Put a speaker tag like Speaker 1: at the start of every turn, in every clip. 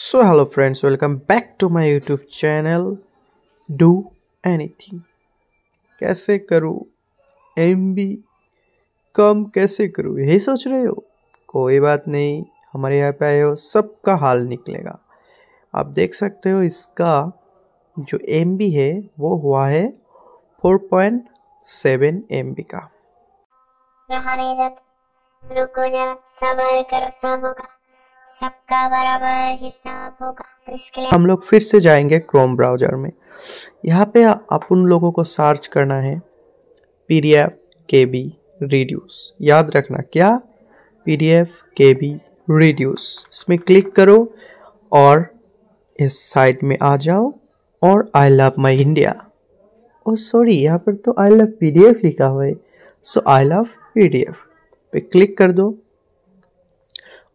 Speaker 1: So hello friends, welcome back to my YouTube channel Do Anything। कैसे करूँ MB कम कैसे करूँ यही सोच रहे हो? कोई बात नहीं, हमारे यहाँ पे आए हो सबका हाल निकलेगा। आप देख सकते हो इसका जो MB है वो हुआ है 4.7 MB का।
Speaker 2: रहा नहीं जाता, रुको जरा सब्र करो, सब होगा, सबका बराबर हिसाब होगा। तो इसके लिए
Speaker 1: हम लोग फिर से जाएंगे क्रोम ब्राउज़र में। यहाँ पे आप उन लोगों को सर्च करना है PDF KB रिड्यूस। याद रखना क्या, PDF KB रिड्यूस। इसमें क्लिक करो और इस साइट में आ जाओ और I love my India. Oh sorry, यहाँ पर तो आई लव PDF लिखा हुआ है, सो आई लव PDF पे क्लिक कर दो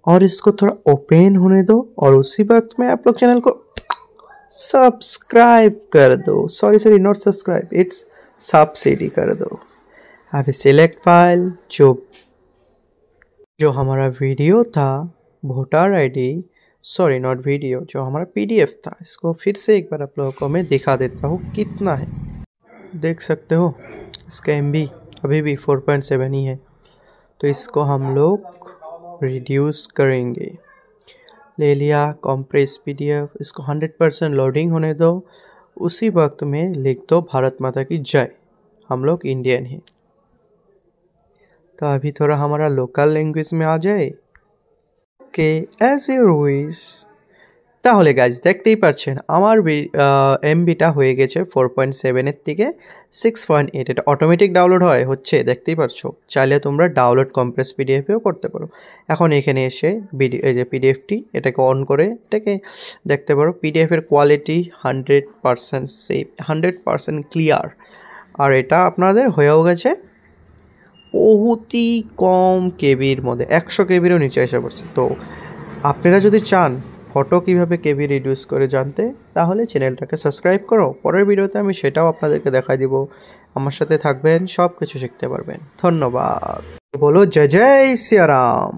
Speaker 1: और इसको थोड़ा ओपन होने दो और उसी वक्त में आप लोग चैनल को सब्सक्राइब कर दो। Sorry not subscribe, it's subsidy कर दो। अभी सिलेक्ट फाइल जो हमारा वीडियो था, voter ID, sorry not video, जो हमारा PDF था, इसको फिर से एक बार आप लोगों को मैं दिखा देता हूँ कितना है। देख सकते हो इसका MB अभी भी 4.7 ही है। तो इसको हम लोग रिड्यूस करेंगे। ले लिया कॉम्प्रेस PDF, इसको 100% लोडिंग होने दो। उसी वक्त में लिख दो भारत माता की जय, हम लोग इंडियन हैं। तो अभी थोड़ा हमारा लोकल लैंग्वेज में आ जाए। Okay, as your wish. তাহলে গাইজ দেখতেই পাচ্ছেন আমার MBটা হয়ে গেছে 4.7 এর থেকে 6.8। এটা অটোমেটিক ডাউনলোড হচ্ছে দেখতেই পাচ্ছো। চাইলে তোমরা ডাউনলোড কম্প্রেস PDFেও করতে পারো। এখন এখানে এসে এই যে PDFটি এটাকে অন করে এটাকে দেখতে পারো। PDFের কোয়ালিটি 100% সেফ, 100% ক্লিয়ার। আর এটা আপনাদের হয়েও গেছে বহুতই কম কেবির মধ্যে, 100 কেবিরও নিচে এসে পড়ছে। তো আপনারা যদি চান ফটো কীভাবে KB রিডিউস করে জানতে, তাহলে চ্যানেলটাকে সাবস্ক্রাইব করো। পরের ভিডিওতে আমি সেটাও আপনাদেরকে দেখাই দিব। আমার সাথে থাকবেন, সব কিছু শিখতে পারবেন। ধন্যবাদ। বলো জয় জয় সিয়া রাম।